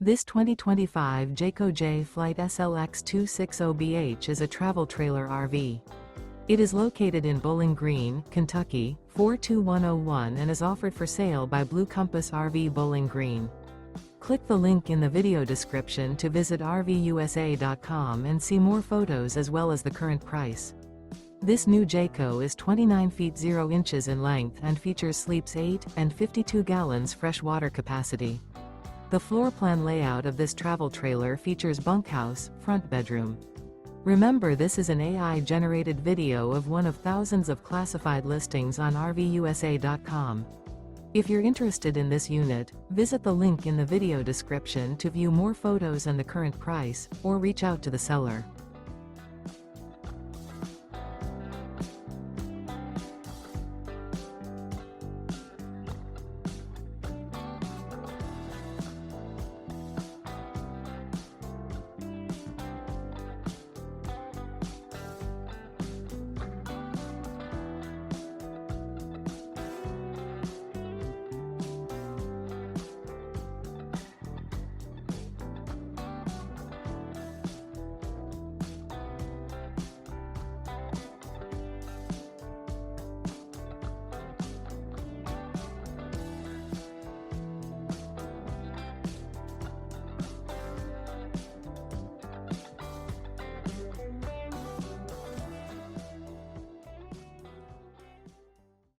This 2025 Jayco Jay Flight SLX 260BH is a travel trailer RV. It is located in Bowling Green, Kentucky, 42101 and is offered for sale by Blue Compass RV Bowling Green. Click the link in the video description to visit RVUSA.com and see more photos as well as the current price. This new Jayco is 29 feet 0 inches in length and features sleeps 8 and 52 gallons fresh water capacity. The floor plan layout of this travel trailer features bunkhouse, front bedroom. Remember, this is an AI-generated video of one of thousands of classified listings on RVUSA.com. If you're interested in this unit, visit the link in the video description to view more photos and the current price, or reach out to the seller.